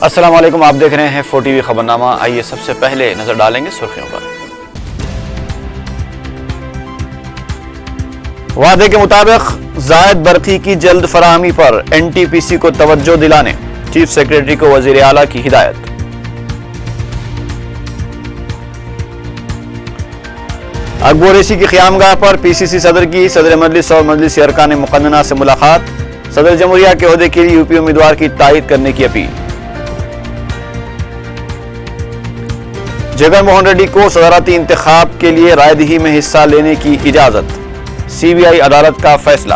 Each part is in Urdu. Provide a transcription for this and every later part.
السلام علیکم، آپ دیکھ رہے ہیں 4TV خبرنامہ۔ آئیے سب سے پہلے نظر ڈالیں گے سرخیوں پر۔ وعدے کے مطابق زائد برقی کی جلد فراہمی پر NTPC کو توجہ دلانے چیف سیکریٹری کو وزیر اعلیٰ کی ہدایت۔ اکبر اویسی کی قیامگاہ پر PCC صدر کی صدر مجلس اور مجلسی ارکان مقننہ سے ملاقات، صدر جمہوریہ کے عہدے کے لیے UP امیدوار کی تائید کرنے کی اپیل۔ جگن موہن ریڈی کو صدارتی انتخاب کے لیے رائے دہی میں حصہ لینے کی اجازت، CBI عدالت کا فیصلہ۔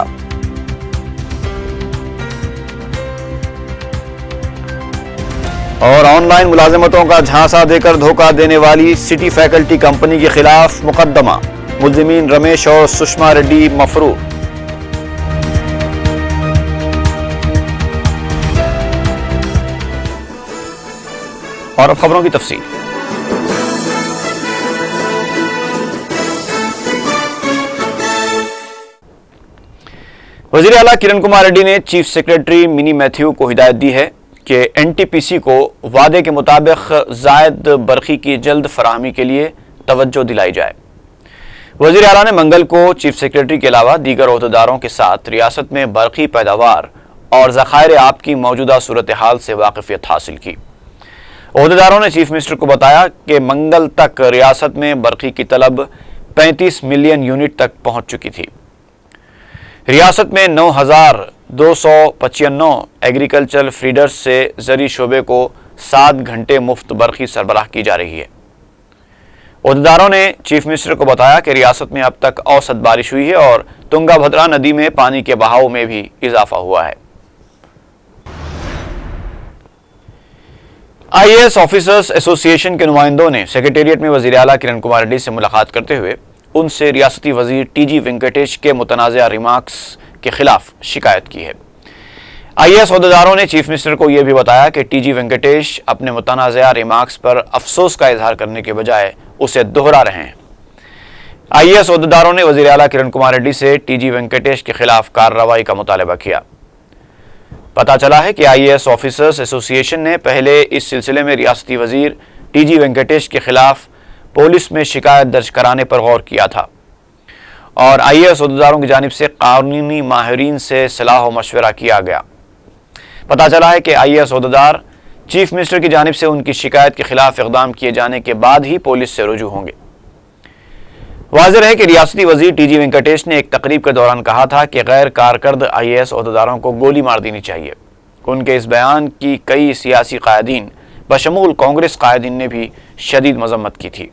اور آن لائن ملازمتوں کا جھانسا دے کر دھوکہ دینے والی سٹی فیکلٹی کمپنی کے خلاف مقدمہ، ملزمین رمیش اور سشما ریڈی مفرور۔ اور اب خبروں کی تفصیل۔ وزیر اعلیٰ کرن کمار ریڈی نے چیف سیکریٹری منی میتھیو کو ہدایت دی ہے کہ NTPC کو وعدے کے مطابق زائد برقی کی جلد فراہمی کے لیے توجہ دلائی جائے۔ وزیر اعلیٰ نے منگل کو چیف سیکریٹری کے علاوہ دیگر عہدیداروں کے ساتھ ریاست میں برقی پیداوار اور ذخائر آب کی موجودہ صورتحال سے واقفیت حاصل کی۔ عہدیداروں نے چیف منسٹر کو بتایا کہ منگل تک ریاست میں برقی کی طلب 35 ملین یونٹ تک پہنچ چکی تھی۔ ریاست میں 9,295 ایگریکلچرل فیڈرز سے زرعی شعبے کو 7 گھنٹے مفت برقی سربراہ کی جا رہی ہے۔ عہدیداروں نے چیف منسٹر کو بتایا کہ ریاست میں اب تک اوسط بارش ہوئی ہے اور تنگا بھدرا ندی میں پانی کے بہاؤ میں بھی اضافہ ہوا ہے۔ IAS آفیسرز ایسوسی ایشن کے نمائندوں نے سیکریٹریٹ میں وزیر اعلیٰ کرن کمار ریڈی سے ملاقات کرتے ہوئے ان سے ریاستی وزیر TG وینکٹیش کے متنازعہ ریمارکس کے خلاف شکایت کی ہے۔ IAS عہدیداروں نے چیف منسٹر کو یہ بھی بتایا کہ TG وینکٹیش اپنے متنازعہ ریمارکس پر افسوس کا اظہار کرنے کے بجائے اسے دہرا رہے ہیں۔ IAS عہدیداروں نے وزیر اعلیٰ کرن کمار ریڈی سے TG وینکٹیش کے خلاف کارروائی کا مطالبہ کیا۔ پتہ چلا ہے کہ IAS آفیسرز ایسوسی ایشن نے پہلے اس سلسلے میں ریاستی وزیر TG وینکٹیش کے خلاف پولیس میں شکایت درج کرانے پر غور کیا تھا، اور IAS عہدیداروں کی جانب سے قانونی ماہرین سے صلاح و مشورہ کیا گیا۔ پتہ چلا ہے کہ IAS عہدیدار چیف منسٹر کی جانب سے ان کی شکایت کے خلاف اقدام کیے جانے کے بعد ہی پولیس سے رجوع ہوں گے۔ واضح ہے کہ ریاستی وزیر TG وینکٹیش نے ایک تقریب کے دوران کہا تھا کہ غیر کارکرد IAS عہدیداروں کو گولی مار دینی چاہیے۔ ان کے اس بیان کی کئی سیاسی قائدین بشمول کانگریس قائدین نے بھی شدید مذمت کی تھی۔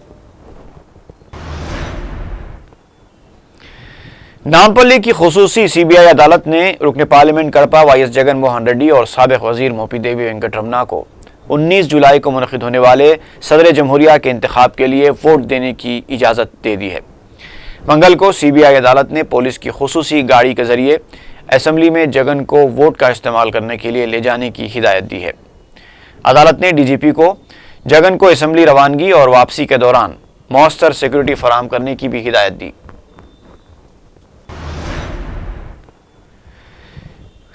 نامپلی کی خصوصی CBI عدالت نے رکن پارلیمنٹ کڑپا YS جگن موہن ریڈی اور سابق وزیر موپی دیوی وینکٹ رمنا کو 19 جولائی کو منعقد ہونے والے صدر جمہوریہ کے انتخاب کے لیے ووٹ دینے کی اجازت دے دی ہے۔ منگل کو CBI عدالت نے پولیس کی خصوصی گاڑی کے ذریعے اسمبلی میں جگن کو ووٹ کا استعمال کرنے کے لیے لے جانے کی ہدایت دی ہے۔ عدالت نے DGP کو جگن کو اسمبلی روانگی اور واپسی کے دوران مؤثر سیکورٹی فراہم کرنے کی بھی ہدایت دی۔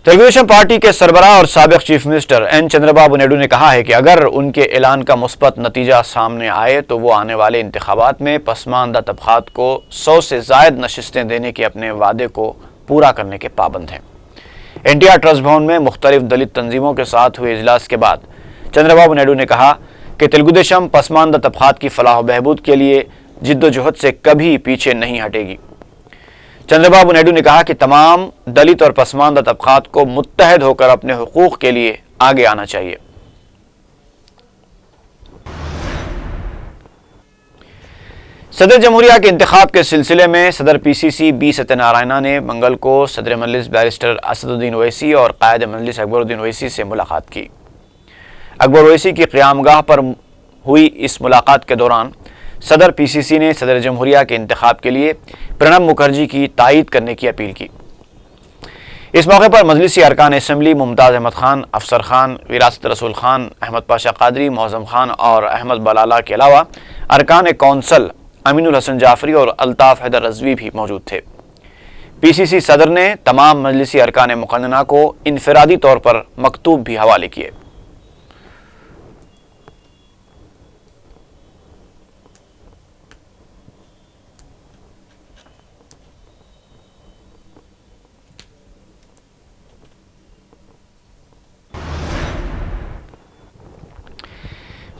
تلگو دیشم پارٹی کے سربراہ اور سابق chief minister N Chandra Babu Naidu نے کہا ہے کہ اگر ان کے اعلان کا مثبت نتیجہ سامنے آئے تو وہ آنے والے انتخابات میں پسماندہ طبقات کو 100 سے زائد نشستیں دینے کے اپنے وعدے کو پورا کرنے کے پابند ہیں۔ NTR ٹرسٹ بھون میں مختلف دلت تنظیموں کے ساتھ ہوئے اجلاس کے بعد چندرا بابو نائیڈو نے کہا کہ تلگو دیشم پسماندہ طبقات کی فلاح و بہبود کے لیے جد و جہد سے کبھی پیچھے نہیں ہٹے گی۔ چندرا بابو نائیڈو نے کہا کہ تمام دلت اور پسماندہ طبقات کو متحد ہو کر اپنے حقوق کے لیے آگے آنا چاہیے۔ صدر جمہوریہ کے انتخاب کے سلسلے میں صدر PCC B ستیہ نارائنا نے منگل کو صدر مجلس بیرسٹر اسد الدین اویسی اور قائد مجلس اکبر الدین اویسی سے ملاقات کی۔ اکبر اویسی کی قیامگاہ پر ہوئی اس ملاقات کے دوران صدر PCC نے صدر جمہوریہ کے انتخاب کے لیے پرنب مکھرجی کی تائید کرنے کی اپیل کی۔ اس موقع پر مجلسی ارکان اسمبلی ممتاز احمد خان، افسر خان، وراثت رسول خان، احمد پاشا قادری، معظم خان اور احمد بلالہ کے علاوہ ارکان کونسل امین الحسن جعفری اور الطاف حیدر رضوی بھی موجود تھے۔ PCC صدر نے تمام مجلسی ارکان مقننہ کو انفرادی طور پر مکتوب بھی حوالے کیے۔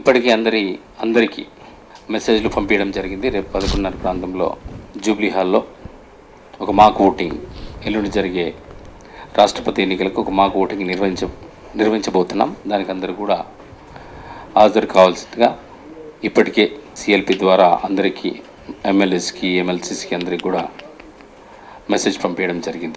ఇప్పటికీ అందరికీ మెసేజ్లు పంపించడం జరిగింది। రేపు 11:30 ప్రాంతంలో జూబ్లీ హాల్లో ఒక మాక్ ఓటింగ్, ఎల్లుండి జరిగే రాష్ట్రపతి ఎన్నికలకు ఒక మాక్ ఓటింగ్ నిర్వహించబోతున్నాం। దానికి అందరూ కూడా హాజరు కావాల్సిందిగా ఇప్పటికే CLP ద్వారా అందరికీ MLAస్కి MLCస్కి అందరికీ కూడా మెసేజ్ పంపించడం జరిగింది।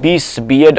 20 B.Ed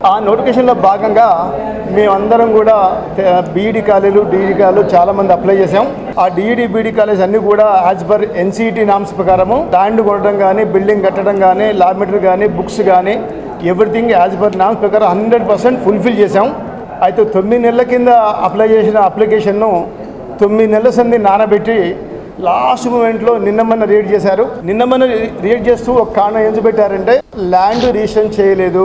ఆ నోటిఫికేషన్లో భాగంగా మేమందరం కూడా బీఈడి కాలేజీలు డిఈడి కాలేజీలు చాలామంది అప్లై చేసాం। ఆ డిఈడి బీఈడి కాలేజ్ అన్నీ కూడా యాజ్ పర్ NCERT నామ్స్ ప్రకారము ల్యాండ్ కొనడం కానీ, బిల్డింగ్ కట్టడం కానీ, ల్యాబొరేటరీ కానీ, బుక్స్ కానీ ఎవ్రీథింగ్ యాజ్ పర్ నామ్స్ ప్రకారం 100% ఫుల్ఫిల్ చేసాం। అయితే 9 నెలల కింద అప్లై చేసిన అప్లికేషన్ను 9 నెలల సంది నానబెట్టి లాస్ట్ మూమెంట్లో నిన్నమన్న రేట్ చేశారు। నిన్నమన్న రేట్ చేస్తూ ఒక కారణం ఏం చూపెట్టారంటే ల్యాండ్ రిజిస్ట్రేషన్ చేయలేదు।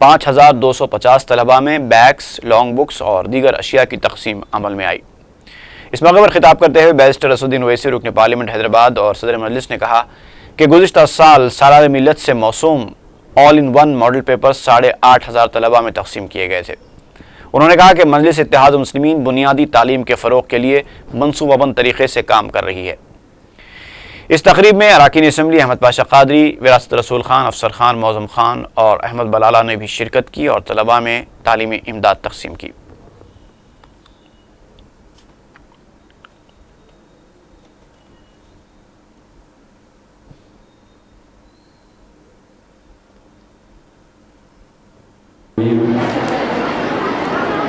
5250 طلباء میں بیگس، لانگ بکس اور دیگر اشیاء کی تقسیم عمل میں آئی۔ اس موقع پر خطاب کرتے ہوئے بیرسٹر اسدالدین اویسی رکن پارلیمنٹ حیدرآباد اور صدر مجلس نے کہا کہ گزشتہ سال سالار ملت سے موسوم آل ان ون ماڈل پیپر 8500 طلباء میں تقسیم کیے گئے تھے۔ انہوں نے کہا کہ مجلس اتحاد المسلمین بنیادی تعلیم کے فروغ کے لیے منصوبہ بند طریقے سے کام کر رہی ہے۔ اس تقریب میں اراکین اسمبلی احمد پاشا قادری، وراثت رسول خان، افسر خان، معظم خان اور احمد بلالہ نے بھی شرکت کی اور طلباء میں تعلیمی امداد تقسیم کی۔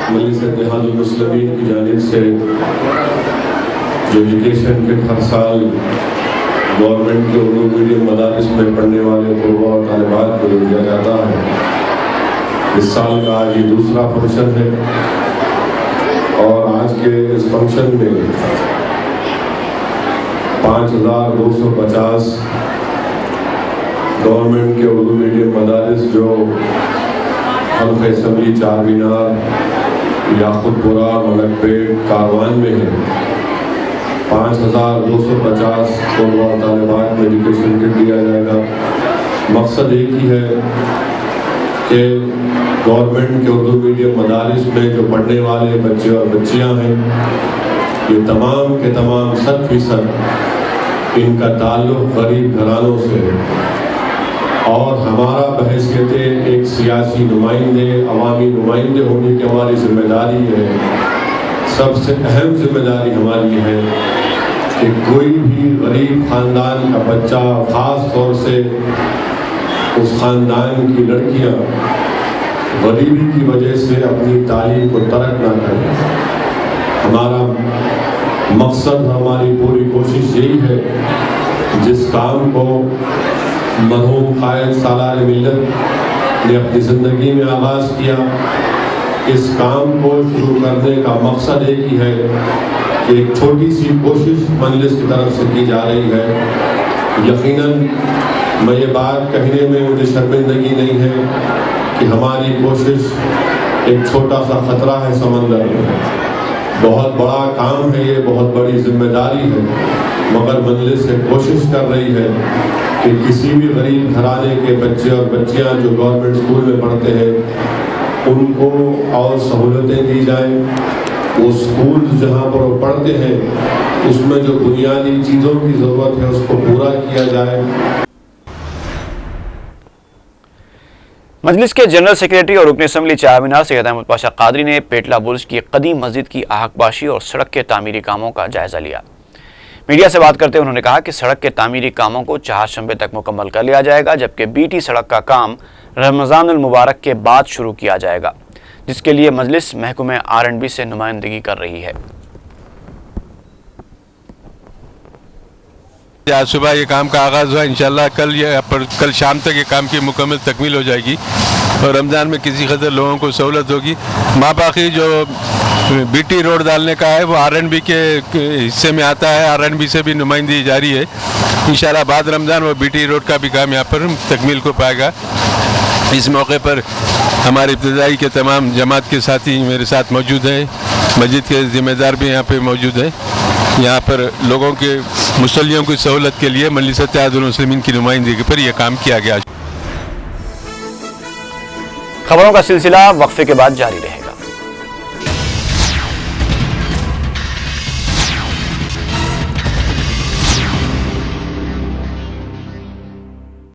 مجلس اتحاد المسلمین کی جانب سے جو ایجوکیشن کٹ ہر سال گورنمنٹ کے اردو میڈیم مدارس میں پڑھنے والے طلباء اور طالبات کو دیا جاتا ہے، اس سال کا آج یہ دوسرا فنکشن ہے اور آج کے اس فنکشن میں 5250 گورنمنٹ کے اردو میڈیم مدارس جو حلقہ اسمبلی چار مینار، یاقوت پورہ، ملک پیٹ، کاروان میں ہے، 5250 طلباء اور طالبات میں ایجوکیشن کٹ دیا جائے گا۔ مقصد ایک ہی ہے کہ گورنمنٹ کے اردو میڈیم مدارس میں جو پڑھنے والے بچے اور بچیاں ہیں، یہ تمام کے تمام 100% ان کا تعلق غریب گھرانوں سے ہے اور ہمارا بحیثیت ایک سیاسی نمائندے، عوامی نمائندے ہونے کی ہماری ذمہ داری ہے، سب سے اہم ذمہ داری ہماری ہے کہ کوئی بھی غریب خاندان کا بچہ، خاص طور سے اس خاندان کی لڑکیاں غریبی کی وجہ سے اپنی تعلیم کو ترک نہ کریں۔ ہمارا مقصد، ہماری پوری کوشش یہی ہے، جس کام کو مرحوم قائد سالار ملت نے اپنی زندگی میں آغاز کیا، اس کام کو شروع کرنے کا مقصد ایک ہی ہے کہ ایک چھوٹی سی کوشش مجلس کی طرف سے کی جا رہی ہے۔ یقیناً میں یہ بات کہنے میں مجھے شرمندگی نہیں ہے کہ ہماری کوشش ایک چھوٹا سا خطرہ ہے سمندر میں، بہت بڑا کام ہے، یہ بہت بڑی ذمہ داری ہے، مگر مجلس سے کوشش کر رہی ہے کہ کسی بھی غریب گھرانے کے بچے اور بچیاں جو گورنمنٹ اسکول میں پڑھتے ہیں ان کو اور سہولتیں دی جائیں، وہ اسکول جہاں پر وہ پڑھتے ہیں اس میں جو بنیادی چیزوں کی ضرورت ہے اس کو پورا کیا جائے۔ مجلس کے جنرل سیکریٹری اور رکن اسمبلی چار مینار سید احمد پاشا قادری نے پیٹلا برج کی قدیم مسجد کی احاطہ باشی اور سڑک کے تعمیری کاموں کا جائزہ لیا۔ میڈیا سے بات کرتے انہوں نے کہا کہ سڑک کے تعمیری کاموں کو چہارشنبے تک مکمل کر لیا جائے گا، جبکہ بی ٹی سڑک کا کام رمضان المبارک کے بعد شروع کیا جائے گا، جس کے لیے مجلس محکمہ R&B سے نمائندگی کر رہی ہے۔ آج صبح یہ کام کا آغاز ہوا، انشاءاللہ کل شام تک یہ کام کی مکمل تکمیل ہو جائے گی اور رمضان میں کسی قدر لوگوں کو سہولت ہوگی۔ ماں باقی جو بی ٹی روڈ ڈالنے کا ہے وہ R&B کے حصے میں آتا ہے، R&B سے بھی نمائندگی جاری ہے، انشاءاللہ بعد رمضان وہ بی ٹی روڈ کا بھی کام یہاں پر تکمیل کو پائے گا۔ اس موقع پر ہمارے ابتدائی کے تمام جماعت کے ساتھی میرے ساتھ موجود ہیں، مسجد کے ذمہ دار بھی یہاں پہ موجود ہیں۔ یہاں پر لوگوں کے مصلیوں کی سہولت کے لیے مجلس اتحاد المسلمین کی نمائندگی پر یہ کام کیا گیا۔ خبروں کا سلسلہ وقفے کے بعد جاری رہے۔